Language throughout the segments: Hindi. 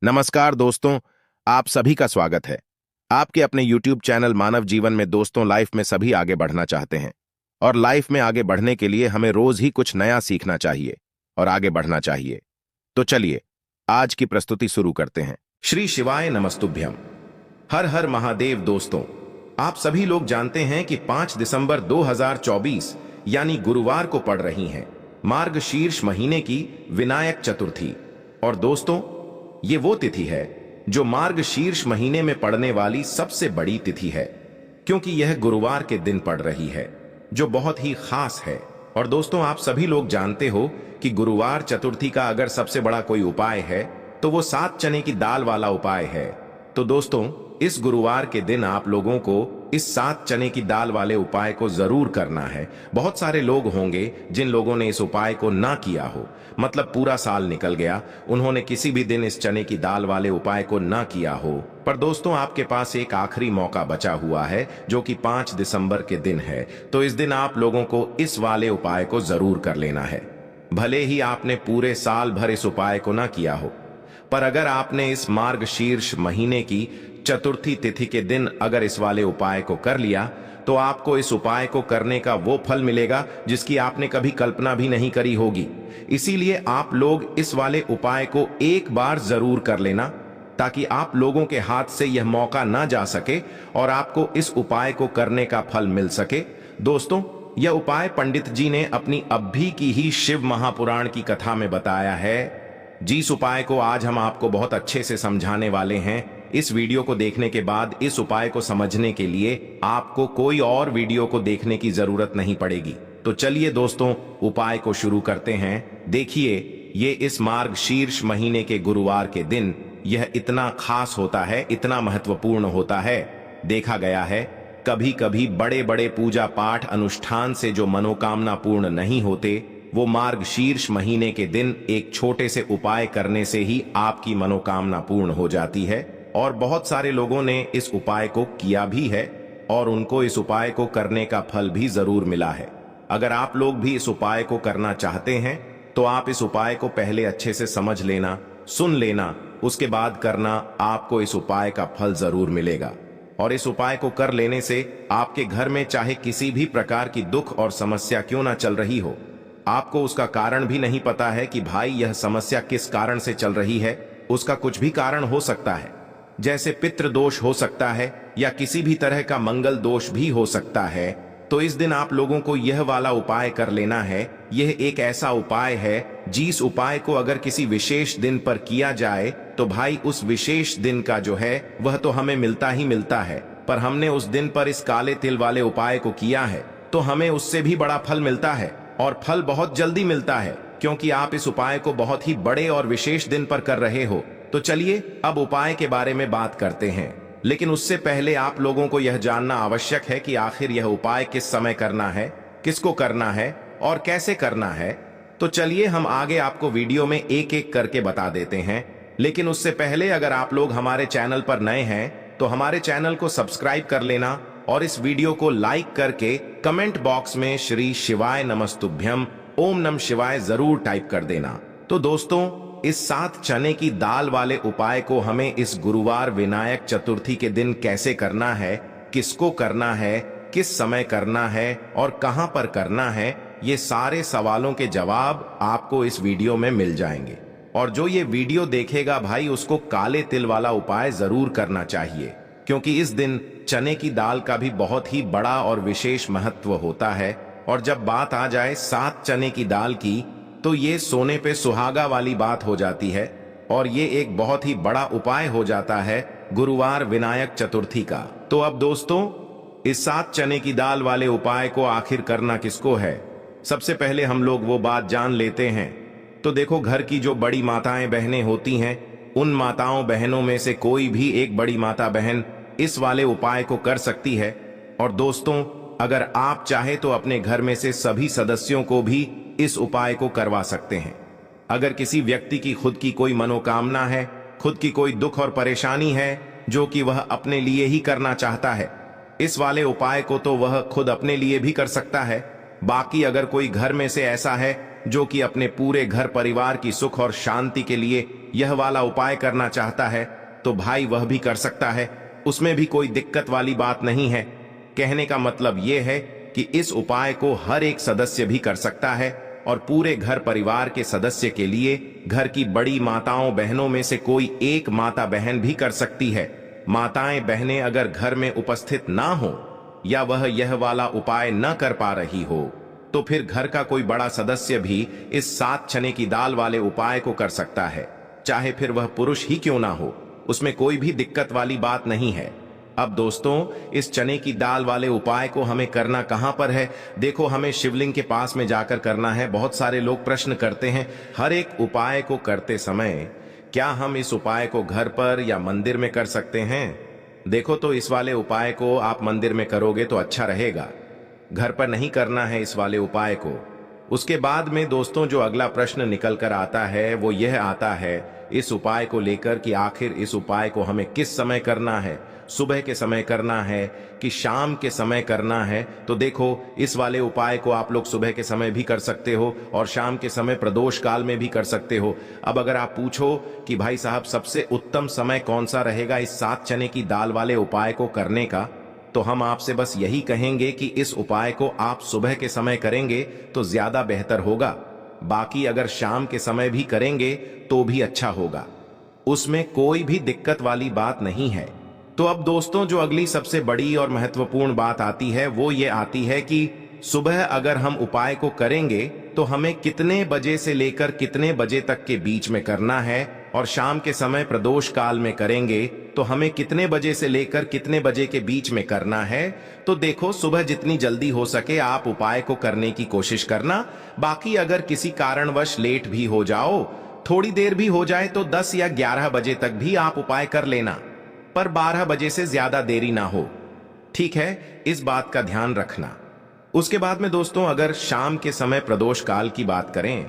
नमस्कार दोस्तों, आप सभी का स्वागत है। आपके अपने YouTube चैनल मानव जीवन में दोस्तों लाइफ में सभी आगे बढ़ना चाहते हैं और लाइफ में आगे बढ़ने के लिए हमें रोज ही कुछ नया सीखना चाहिए और आगे बढ़ना चाहिए। तो चलिए आज की प्रस्तुति शुरू करते हैं। श्री शिवाय नमस्तुभ्यम। हर हर महादेव। दोस्तों, आप सभी लोग जानते हैं कि 5 दिसंबर 2024 यानी गुरुवार को पड़ रही है मार्गशीर्ष महीने की विनायक चतुर्थी। और दोस्तों, ये वो तिथि है जो मार्गशीर्ष महीने में पड़ने वाली सबसे बड़ी तिथि है, क्योंकि यह गुरुवार के दिन पड़ रही है जो बहुत ही खास है। और दोस्तों, आप सभी लोग जानते हो कि गुरुवार चतुर्थी का अगर सबसे बड़ा कोई उपाय है तो वो 7 चने की दाल वाला उपाय है। तो दोस्तों, इस गुरुवार के दिन आप लोगों को इस 7 चने की दाल वाले उपाय को जरूर करना है। बहुत सारे लोग होंगे जिन लोगों ने इस उपाय को ना किया हो, मतलब पूरा साल निकल गया, उन्होंने किसी भी दिन इस चने की दाल वाले उपाय को ना किया हो। पर दोस्तों, आपके पास एक आखिरी मौका बचा हुआ है जो कि 5 दिसंबर के दिन है। तो इस दिन आप लोगों को इस वाले उपाय को जरूर कर लेना है। भले ही आपने पूरे साल भर इस उपाय को ना किया हो, पर अगर आपने इस मार्गशीर्ष महीने की चतुर्थी तिथि के दिन अगर इस वाले उपाय को कर लिया तो आपको इस उपाय को करने का वो फल मिलेगा जिसकी आपने कभी कल्पना भी नहीं करी होगी। इसीलिए आप लोग इस वाले उपाय को एक बार जरूर कर लेना, ताकि आप लोगों के हाथ से यह मौका ना जा सके और आपको इस उपाय को करने का फल मिल सके। दोस्तों, यह उपाय पंडित जी ने अपनी अभी की ही शिव महापुराण की कथा में बताया है, जिस उपाय को आज हम आपको बहुत अच्छे से समझाने वाले हैं। इस वीडियो को देखने के बाद इस उपाय को समझने के लिए आपको कोई और वीडियो को देखने की जरूरत नहीं पड़ेगी। तो चलिए दोस्तों, उपाय को शुरू करते हैं। देखिए, ये इस मार्गशीर्ष महीने के गुरुवार के दिन यह इतना खास होता है, इतना महत्वपूर्ण होता है। देखा गया है कभी कभी बड़े बड़े पूजा पाठ अनुष्ठान से जो मनोकामना पूर्ण नहीं होते, वो मार्गशीर्ष महीने के दिन एक छोटे से उपाय करने से ही आपकी मनोकामना पूर्ण हो जाती है। और बहुत सारे लोगों ने इस उपाय को किया भी है और उनको इस उपाय को करने का फल भी जरूर मिला है। अगर आप लोग भी इस उपाय को करना चाहते हैं तो आप इस उपाय को पहले अच्छे से समझ लेना, सुन लेना, उसके बाद करना। आपको इस उपाय का फल जरूर मिलेगा। और इस उपाय को कर लेने से आपके घर में चाहे किसी भी प्रकार की दुख और समस्या क्यों ना चल रही हो, आपको उसका कारण भी नहीं पता है कि भाई यह समस्या किस कारण से चल रही है, उसका कुछ भी कारण हो सकता है, जैसे पितृ दोष हो सकता है या किसी भी तरह का मंगल दोष भी हो सकता है। तो इस दिन आप लोगों को यह वाला उपाय कर लेना है। यह एक ऐसा उपाय है जिस उपाय को अगर किसी विशेष दिन पर किया जाए तो भाई उस विशेष दिन का जो है वह तो हमें मिलता ही मिलता है, पर हमने उस दिन पर इस काले तिल वाले उपाय को किया है तो हमें उससे भी बड़ा फल मिलता है, और फल बहुत जल्दी मिलता है, क्योंकि आप इस उपाय को बहुत ही बड़े और विशेष दिन पर कर रहे हो। तो चलिए अब उपाय के बारे में बात करते हैं, लेकिन उससे पहले आप लोगों को यह जानना आवश्यक है कि आखिर यह उपाय किस समय करना है, किसको करना है और कैसे करना है। तो चलिए हम आगे आपको वीडियो में एक एक करके बता देते हैं। लेकिन उससे पहले अगर आप लोग हमारे चैनल पर नए हैं तो हमारे चैनल को सब्सक्राइब कर लेना और इस वीडियो को लाइक करके कमेंट बॉक्स में श्री शिवाय नमस्तुभ्यम ओम नमः शिवाय जरूर टाइप कर देना। तो दोस्तों, इस 7 चने की दाल वाले उपाय को हमें इस गुरुवार विनायक चतुर्थी के दिन कैसे करना है, किसको करना है, किस समय करना है और कहां पर करना है, ये सारे सवालों के जवाब आपको इस वीडियो में मिल जाएंगे। और जो ये वीडियो देखेगा भाई, उसको काले तिल वाला उपाय जरूर करना चाहिए, क्योंकि इस दिन चने की दाल का भी बहुत ही बड़ा और विशेष महत्व होता है। और जब बात आ जाए 7 चने की दाल की, तो ये सोने पे सुहागा वाली बात हो जाती है और ये एक बहुत ही बड़ा उपाय हो जाता है गुरुवार विनायक चतुर्थी का। तो अब दोस्तों, इस 7 चने की दाल वाले उपाय को आखिर करना किसको है, सबसे पहले हम लोग वो बात जान लेते हैं। तो देखो, घर की जो बड़ी माताएं बहनें होती हैं, उन माताओं बहनों में से कोई भी एक बड़ी माता बहन इस वाले उपाय को कर सकती है। और दोस्तों, अगर आप चाहे तो अपने घर में से सभी सदस्यों को भी इस उपाय को करवा सकते हैं। अगर किसी व्यक्ति की खुद की कोई मनोकामना है, खुद की कोई दुख और परेशानी है जो कि वह अपने लिए ही करना चाहता है, इस वाले उपाय को तो वह खुद अपने लिए भी कर सकता है। बाकी अगर कोई घर में से ऐसा है जो कि अपने पूरे घर परिवार की सुख और शांति के लिए यह वाला उपाय करना चाहता है तो भाई वह भी कर सकता है, उसमें भी कोई दिक्कत वाली बात नहीं है। कहने का मतलब यह है कि इस उपाय को हर एक सदस्य भी कर सकता है और पूरे घर परिवार के सदस्य के लिए घर की बड़ी माताओं बहनों में से कोई एक माता बहन भी कर सकती है। माताएं बहनें अगर घर में उपस्थित ना हो या वह यह वाला उपाय न कर पा रही हो तो फिर घर का कोई बड़ा सदस्य भी इस 7 चने की दाल वाले उपाय को कर सकता है, चाहे फिर वह पुरुष ही क्यों ना हो, उसमें कोई भी दिक्कत वाली बात नहीं है। अब दोस्तों, इस चने की दाल वाले उपाय को हमें करना कहां पर है? देखो, हमें शिवलिंग के पास में जाकर करना है। बहुत सारे लोग प्रश्न करते हैं हर एक उपाय को करते समय क्या हम इस उपाय को घर पर या मंदिर में कर सकते हैं? देखो, तो इस वाले उपाय को आप मंदिर में करोगे तो अच्छा रहेगा, घर पर नहीं करना है इस वाले उपाय को। उसके बाद में दोस्तों जो अगला प्रश्न निकल कर आता है वो यह आता है इस उपाय को लेकर कि आखिर इस उपाय को हमें किस समय करना है, सुबह के समय करना है कि शाम के समय करना है? तो देखो, इस वाले उपाय को आप लोग सुबह के समय भी कर सकते हो और शाम के समय प्रदोष काल में भी कर सकते हो। अब अगर आप पूछो कि भाई साहब सबसे उत्तम समय कौन सा रहेगा इस 7 चने की दाल वाले उपाय को करने का, तो हम आपसे बस यही कहेंगे कि इस उपाय को आप सुबह के समय करेंगे तो ज्यादा बेहतर होगा। बाकी अगर शाम के समय भी करेंगे तो भी अच्छा होगा, उसमें कोई भी दिक्कत वाली बात नहीं है। तो अब दोस्तों जो अगली सबसे बड़ी और महत्वपूर्ण बात आती है वो ये आती है कि सुबह अगर हम उपाय को करेंगे तो हमें कितने बजे से लेकर कितने बजे तक के बीच में करना है, और शाम के समय प्रदोष काल में करेंगे तो हमें कितने बजे से लेकर कितने बजे के बीच में करना है। तो देखो, सुबह जितनी जल्दी हो सके आप उपाय को करने की कोशिश करना। बाकी अगर किसी कारणवश लेट भी हो जाओ, थोड़ी देर भी हो जाए, तो 10 या 11 बजे तक भी आप उपाय कर लेना, पर 12 बजे से ज्यादा देरी ना हो, ठीक है? इस बात का ध्यान रखना। उसके बाद में दोस्तों अगर शाम के समय प्रदोष काल की बात करें,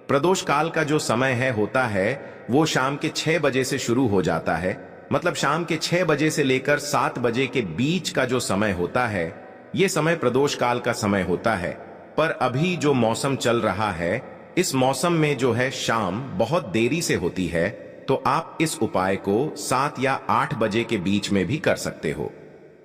प्रदोष काल का जो समय होता है वो शाम के 6 बजे से शुरू हो जाता है। मतलब शाम के 6 बजे से लेकर 7 बजे के बीच का जो समय होता है ये समय प्रदोष काल का समय होता है। पर अभी जो मौसम चल रहा है इस मौसम में जो है शाम बहुत देरी से होती है, तो आप इस उपाय को 7 या 8 बजे के बीच में भी कर सकते हो।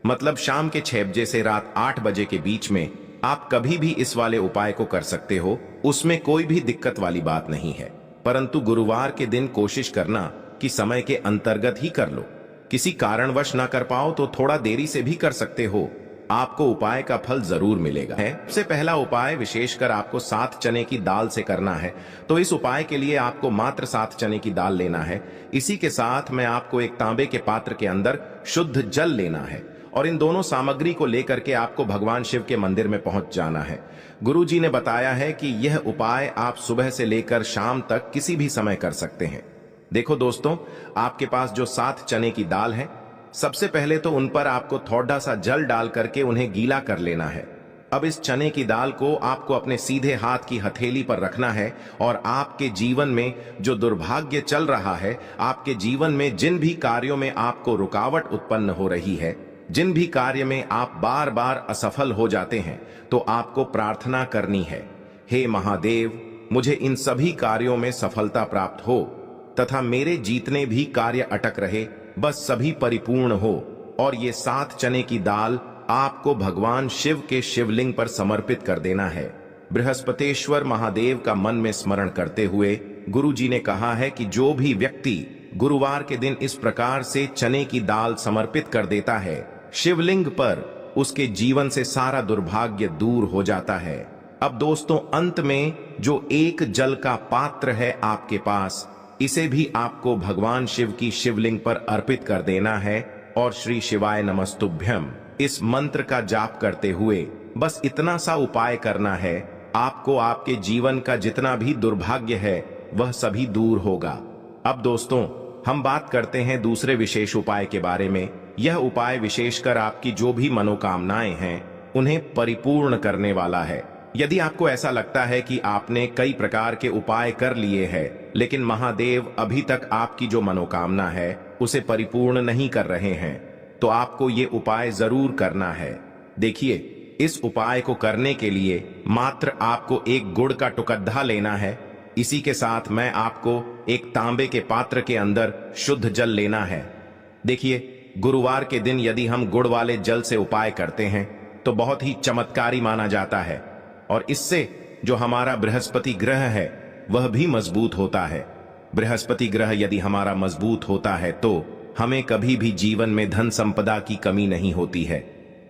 मतलब शाम के 6 बजे से रात 8 बजे के बीच में आप कभी भी इस वाले उपाय को कर सकते हो, उसमें कोई भी दिक्कत वाली बात नहीं है। परंतु गुरुवार के दिन कोशिश करना कि समय के अंतर्गत ही कर लो। किसी कारणवश ना कर पाओ तो थोड़ा देरी से भी कर सकते हो, आपको उपाय का फल जरूर मिलेगा। सबसे पहला उपाय विशेषकर आपको 7 चने की दाल से करना है। तो इस उपाय के लिए आपको मात्र 7 चने की दाल लेना है। इसी के साथ में आपको एक तांबे के पात्र के अंदर शुद्ध जल लेना है और इन दोनों सामग्री को लेकर के आपको भगवान शिव के मंदिर में पहुंच जाना है। गुरु जी ने बताया है कि यह उपाय आप सुबह से लेकर शाम तक किसी भी समय कर सकते हैं। देखो दोस्तों, आपके पास जो 7 चने की दाल है, सबसे पहले तो उन पर आपको थोड़ा सा जल डाल करके उन्हें गीला कर लेना है। अब इस चने की दाल को आपको अपने सीधे हाथ की हथेली पर रखना है और आपके जीवन में जो दुर्भाग्य चल रहा है, आपके जीवन में जिन भी कार्यों में आपको रुकावट उत्पन्न हो रही है, जिन भी कार्य में आप बार बार असफल हो जाते हैं, तो आपको प्रार्थना करनी है, हे महादेव, मुझे इन सभी कार्यों में सफलता प्राप्त हो तथा मेरे जीतने भी कार्य अटक रहे बस सभी परिपूर्ण हो। और ये 7 चने की दाल आपको भगवान शिव के शिवलिंग पर समर्पित कर देना है। बृहस्पतेश्वर महादेव का मन में स्मरण करते हुए गुरु जी ने कहा है कि जो भी व्यक्ति गुरुवार के दिन इस प्रकार से चने की दाल समर्पित कर देता है शिवलिंग पर, उसके जीवन से सारा दुर्भाग्य दूर हो जाता है। अब दोस्तों अंत में जो एक जल का पात्र है आपके पास, इसे भी आपको भगवान शिव की शिवलिंग पर अर्पित कर देना है और श्री शिवाय नमस्तुभ्यम इस मंत्र का जाप करते हुए बस इतना सा उपाय करना है। आपको आपके जीवन का जितना भी दुर्भाग्य है वह सभी दूर होगा। अब दोस्तों हम बात करते हैं दूसरे विशेष उपाय के बारे में। यह उपाय विशेषकर आपकी जो भी मनोकामनाएं हैं उन्हें परिपूर्ण करने वाला है। यदि आपको ऐसा लगता है कि आपने कई प्रकार के उपाय कर लिए हैं लेकिन महादेव अभी तक आपकी जो मनोकामना है उसे परिपूर्ण नहीं कर रहे हैं, तो आपको ये उपाय जरूर करना है। देखिए, इस उपाय को करने के लिए मात्र आपको एक गुड़ का टुकड़ा लेना है इसी के साथ मैं आपको एक तांबे के पात्र के अंदर शुद्ध जल लेना है। देखिए, गुरुवार के दिन यदि हम गुड़ वाले जल से उपाय करते हैं तो बहुत ही चमत्कारी माना जाता है और इससे जो हमारा बृहस्पति ग्रह है वह भी मजबूत होता है। बृहस्पति ग्रह यदि हमारा मजबूत होता है तो हमें कभी भी जीवन में धन संपदा की कमी नहीं होती है।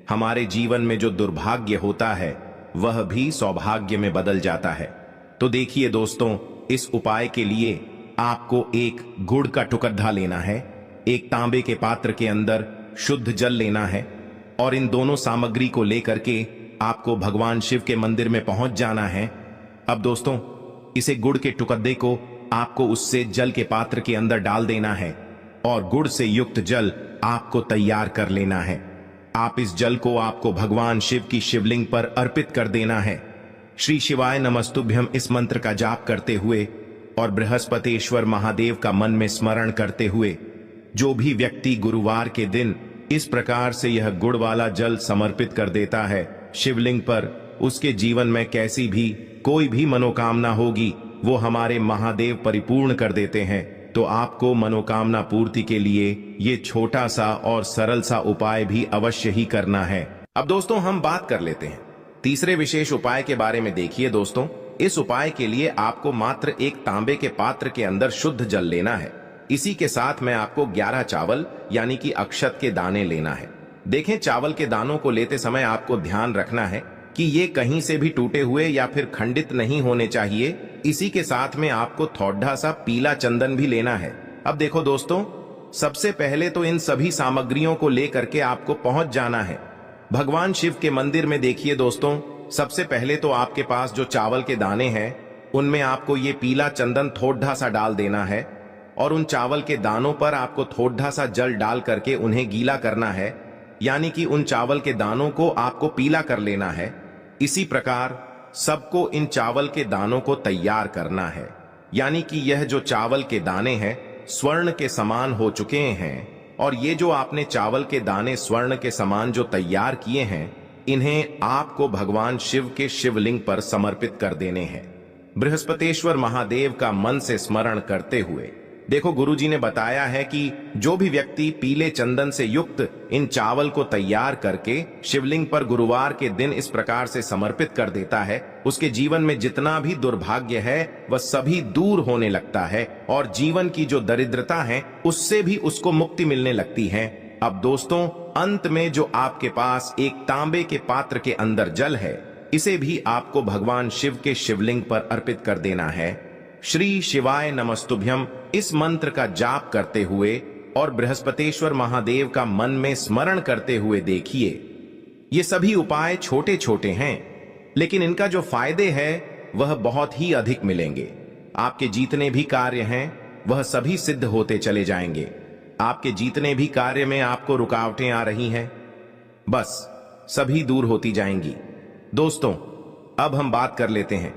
हमारे जीवन में जो दुर्भाग्य होता है वह भी सौभाग्य में बदल जाता है। तो देखिए दोस्तों, इस उपाय के लिए आपको एक गुड़ का टुकड़ा लेना है, एक तांबे के पात्र के अंदर शुद्ध जल लेना है और इन दोनों सामग्री को लेकर के आपको भगवान शिव के मंदिर में पहुंच जाना है। अब दोस्तों, इसे गुड़ के टुकड़े को आपको उससे जल के पात्र के अंदर डाल देना है और गुड़ से युक्त जल आपको तैयार कर लेना है। आप इस जल को आपको भगवान शिव की शिवलिंग पर अर्पित कर देना है। श्री शिवाय नमस्तुभ्यम इस मंत्र का जाप करते हुए और बृहस्पतेश्वर महादेव का मन में स्मरण करते हुए जो भी व्यक्ति गुरुवार के दिन इस प्रकार से यह गुड़ वाला जल समर्पित कर देता है शिवलिंग पर, उसके जीवन में कैसी भी कोई भी मनोकामना होगी वो हमारे महादेव परिपूर्ण कर देते हैं। तो आपको मनोकामना पूर्ति के लिए ये छोटा सा और सरल सा उपाय भी अवश्य ही करना है। अब दोस्तों, हम बात कर लेते हैं तीसरे विशेष उपाय के बारे में। देखिए दोस्तों, इस उपाय के लिए आपको मात्र एक तांबे के पात्र के अंदर शुद्ध जल लेना है। इसी के साथ में आपको 11 चावल यानी कि अक्षत के दाने लेना है। देखें, चावल के दानों को लेते समय आपको ध्यान रखना है कि ये कहीं से भी टूटे हुए या फिर खंडित नहीं होने चाहिए। इसी के साथ में आपको थोड़ा सा पीला चंदन भी लेना है। अब देखो दोस्तों, सबसे पहले तो इन सभी सामग्रियों को लेकर के आपको पहुंच जाना है भगवान शिव के मंदिर में। देखिए दोस्तों, सबसे पहले तो आपके पास जो चावल के दाने हैं उनमें आपको ये पीला चंदन थोड़ा सा डाल देना है और उन चावल के दानों पर आपको थोड़ा सा जल डाल करके उन्हें गीला करना है, यानी कि उन चावल के दानों को आपको पीला कर लेना है। इसी प्रकार सबको इन चावल के दानों को तैयार करना है, यानी कि यह जो चावल के दाने हैं स्वर्ण के समान हो चुके हैं और ये जो आपने चावल के दाने स्वर्ण के समान जो तैयार किए हैं इन्हें आपको भगवान शिव के शिवलिंग पर समर्पित कर देने हैं बृहस्पतेश्वर महादेव का मन से स्मरण करते हुए। देखो, गुरुजी ने बताया है कि जो भी व्यक्ति पीले चंदन से युक्त इन चावल को तैयार करके शिवलिंग पर गुरुवार के दिन इस प्रकार से समर्पित कर देता है, उसके जीवन में जितना भी दुर्भाग्य है वह सभी दूर होने लगता है और जीवन की जो दरिद्रता है उससे भी उसको मुक्ति मिलने लगती है। अब दोस्तों, अंत में जो आपके पास एक तांबे के पात्र के अंदर जल है, इसे भी आपको भगवान शिव के शिवलिंग पर अर्पित कर देना है। श्री शिवाय नमस्तुभ्यम इस मंत्र का जाप करते हुए और बृहस्पतेश्वर महादेव का मन में स्मरण करते हुए देखिए, ये सभी उपाय छोटे छोटे हैं लेकिन इनका जो फायदे हैं वह बहुत ही अधिक मिलेंगे। आपके जितने भी कार्य हैं वह सभी सिद्ध होते चले जाएंगे। आपके जितने भी कार्य में आपको रुकावटें आ रही हैं बस सभी दूर होती जाएंगी। दोस्तों, अब हम बात कर लेते हैं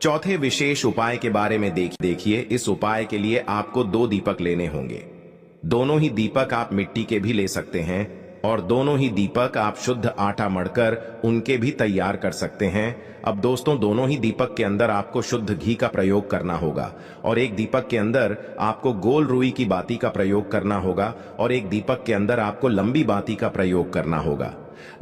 चौथे विशेष उपाय के बारे में। देखिए, इस उपाय के लिए आपको 2 दीपक लेने होंगे। दोनों ही दीपक आप मिट्टी के भी ले सकते हैं और दोनों ही दीपक आप शुद्ध आटा मढ़कर उनके भी तैयार कर सकते हैं। अब दोस्तों, दोनों ही दीपक के अंदर आपको शुद्ध घी का प्रयोग करना होगा और एक दीपक के अंदर आपको गोल रुई की बाती का प्रयोग करना होगा और एक दीपक के अंदर आपको लंबी बाती का प्रयोग करना होगा।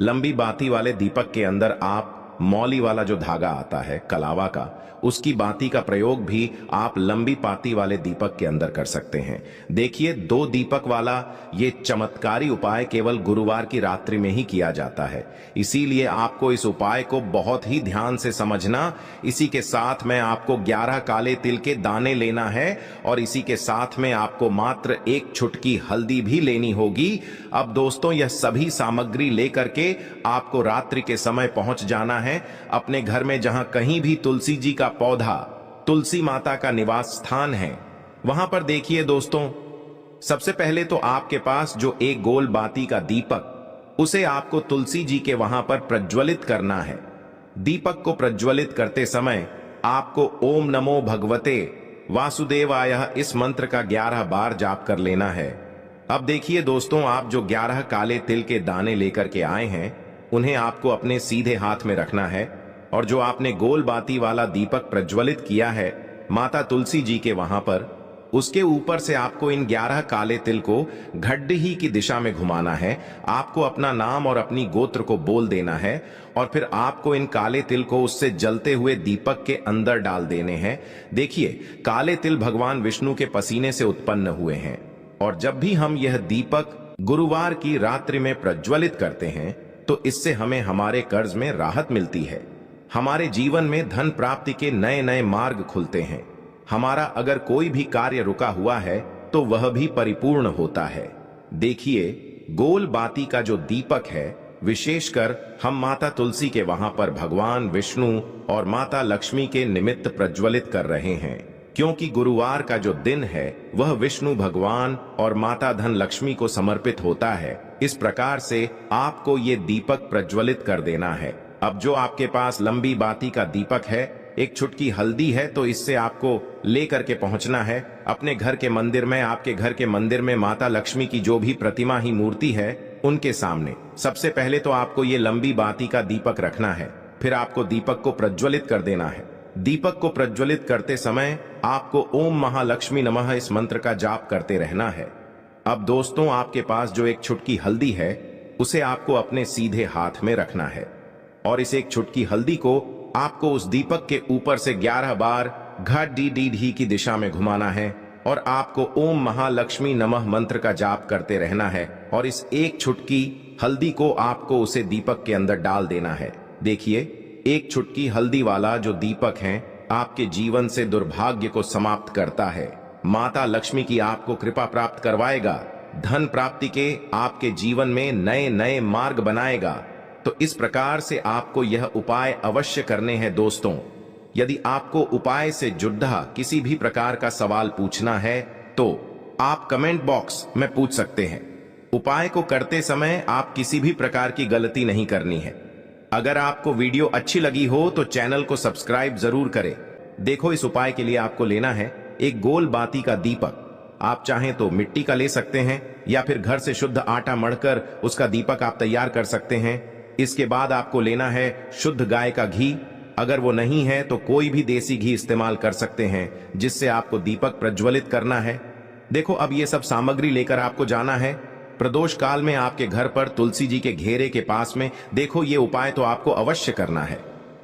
लंबी बाती वाले दीपक के अंदर आप मौली वाला जो धागा आता है कलावा का, उसकी बाती का प्रयोग भी आप लंबी पाती वाले दीपक के अंदर कर सकते हैं। देखिए, 2 दीपक वाला ये चमत्कारी उपाय केवल गुरुवार की रात्रि में ही किया जाता है, इसीलिए आपको इस उपाय को बहुत ही ध्यान से समझना। इसी के साथ में आपको 11 काले तिल के दाने लेना है और इसी के साथ में आपको मात्र 1 चुटकी हल्दी भी लेनी होगी। अब दोस्तों, यह सभी सामग्री लेकर के आपको रात्रि के समय पहुंच जाना है अपने घर में, जहां कहीं भी तुलसी जी का पौधा, तुलसी माता का निवास स्थान है, वहां पर देखिए दोस्तों, सबसे पहले तो आपके पास जो एक गोल बाती का दीपक, उसे आपको तुलसी जी के वहां पर प्रज्वलित करना है। दीपक को प्रज्वलित करते समय आपको ओम नमो भगवते वासुदेवाय इस मंत्र का 11 बार जाप कर लेना है। अब देखिए दोस्तों, आप जो 11 काले तिल के दाने लेकर के आए हैं उन्हें आपको अपने सीधे हाथ में रखना है और जो आपने गोल बाती वाला दीपक प्रज्वलित किया है माता तुलसी जी के वहां पर। उसके ऊपर से आपको इन 11 काले तिल को घड्डी की दिशा में घुमाना है। आपको अपना नाम और अपनी गोत्र को बोल देना है और फिर आपको इन काले तिल को उससे जलते हुए दीपक के अंदर डाल देने हैं। देखिए, काले तिल भगवान विष्णु के पसीने से उत्पन्न हुए हैं और जब भी हम यह दीपक गुरुवार की रात्रि में प्रज्वलित करते हैं तो इससे हमें हमारे कर्ज में राहत मिलती है। हमारे जीवन में धन प्राप्ति के नए नए मार्ग खुलते हैं। हमारा अगर कोई भी कार्य रुका हुआ है तो वह भी परिपूर्ण होता है। देखिए, गोल बाती का जो दीपक है, विशेषकर हम माता तुलसी के वहां पर भगवान विष्णु और माता लक्ष्मी के निमित्त प्रज्वलित कर रहे हैं, क्योंकि गुरुवार का जो दिन है वह विष्णु भगवान और माता धन लक्ष्मी को समर्पित होता है। इस प्रकार से आपको ये दीपक प्रज्वलित कर देना है। अब जो आपके पास लंबी बाती का दीपक है, एक चुटकी हल्दी है, तो इससे आपको लेकर के पहुंचना है अपने घर के मंदिर में। आपके घर के मंदिर में माता लक्ष्मी की जो भी प्रतिमा ही मूर्ति है उनके सामने सबसे पहले तो आपको ये लंबी बाती का दीपक रखना है। फिर आपको दीपक को प्रज्वलित कर देना है। दीपक को प्रज्वलित करते समय आपको ओम महालक्ष्मी नमः इस मंत्र का जाप करते रहना है। अब दोस्तों, आपके पास जो एक चुटकी हल्दी है उसे आपको अपने सीधे हाथ में रखना है और इस एक चुटकी हल्दी को आपको उस दीपक के ऊपर से 11 बार घड्डी की दिशा में घुमाना है और आपको ओम महालक्ष्मी नमः मंत्र का जाप करते रहना है और इस एक चुटकी हल्दी को आपको उसे दीपक के अंदर डाल देना है। देखिए, एक चुटकी हल्दी वाला जो दीपक है आपके जीवन से दुर्भाग्य को समाप्त करता है। माता लक्ष्मी की आपको कृपा प्राप्त करवाएगा, धन प्राप्ति के आपके जीवन में नए नए मार्ग बनाएगा। तो इस प्रकार से आपको यह उपाय अवश्य करने हैं दोस्तों। यदि आपको उपाय से जुड़ा किसी भी प्रकार का सवाल पूछना है तो आप कमेंट बॉक्स में पूछ सकते हैं। उपाय को करते समय आप किसी भी प्रकार की गलती नहीं करनी है। अगर आपको वीडियो अच्छी लगी हो तो चैनल को सब्सक्राइब जरूर करें। देखो, इस उपाय के लिए आपको लेना है एक गोल बाती का दीपक। आप चाहें तो मिट्टी का ले सकते हैं या फिर घर से शुद्ध आटा मढ़कर उसका दीपक आप तैयार कर सकते हैं। इसके बाद आपको लेना है शुद्ध गाय का घी। अगर वो नहीं है तो कोई भी देसी घी इस्तेमाल कर सकते हैं, जिससे आपको दीपक प्रज्वलित करना है। देखो, अब ये सब सामग्री लेकर आपको जाना है प्रदोष काल में आपके घर पर तुलसी जी के घेरे के पास में। देखो, ये उपाय तो आपको अवश्य करना है।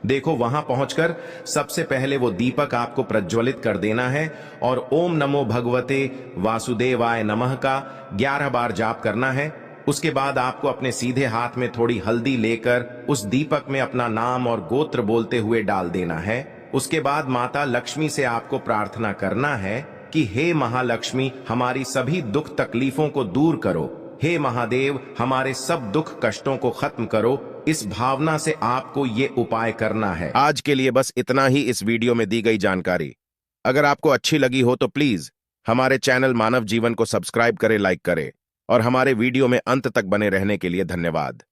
देखो, वहां पहुंचकर सबसे पहले वो दीपक आपको प्रज्वलित कर देना है और ओम नमो भगवते वासुदेवाय नमः का 11 बार जाप करना है। उसके बाद आपको अपने सीधे हाथ में थोड़ी हल्दी लेकर उस दीपक में अपना नाम और गोत्र बोलते हुए डाल देना है। उसके बाद माता लक्ष्मी से आपको प्रार्थना करना है कि हे महालक्ष्मी, हमारी सभी दुख तकलीफों को दूर करो। हे महादेव, हमारे सब दुख कष्टों को खत्म करो। इस भावना से आपको ये उपाय करना है। आज के लिए बस इतना ही इस वीडियो में दी गई जानकारी। अगर आपको अच्छी लगी हो तो प्लीज हमारे चैनल मानव जीवन को सब्सक्राइब करें, लाइक करें और हमारे वीडियो में अंत तक बने रहने के लिए धन्यवाद।